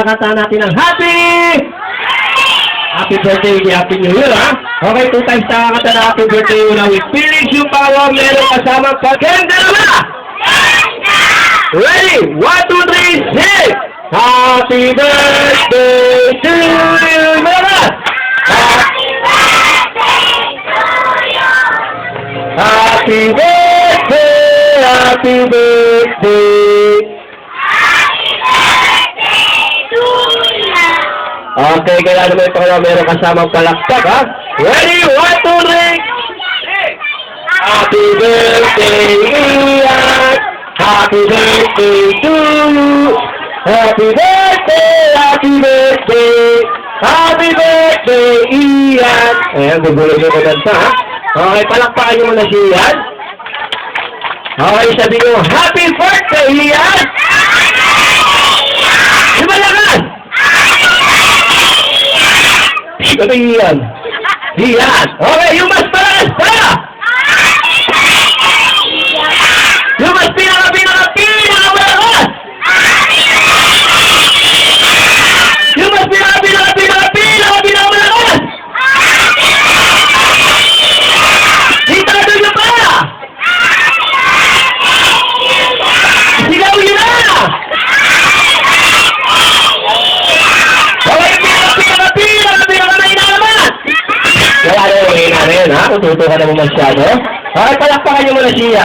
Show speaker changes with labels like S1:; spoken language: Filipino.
S1: kakanta natin ng Happy birthday, Happy New Year, ha? Okay, 2 times nakakanta na happy birthday una with feelings yung power, meron kasamang paganda na! Ready? 1, 2, 3, sing! Happy birthday to you, mga! Happy birthday, happy birthday! Okay, kaya naman ito na meron kasamang palakpak, ha? Ready? 1, 2, 3! Happy birthday, Ian! Happy birthday to you! Happy birthday, happy birthday! Happy birthday, Ian! Ayan, gugulo nyo maganda, ha? Okay, palakpakan nyo muna si Ian. Okay, sabi nyo, happy birthday, Ian! Di ba lakas? Ito Ian. Ian. Okay, yung mas malakas pa! Yung mas pinaka-malakas! Yung mas pinaka-malakas! Itado nyo pa! Sigaw nyo na! Okay, pinaka-malakas! Kaya ano yung hina rin, ha? Kung tuto ka naman masyado. Okay, palakpakan nyo muna siya.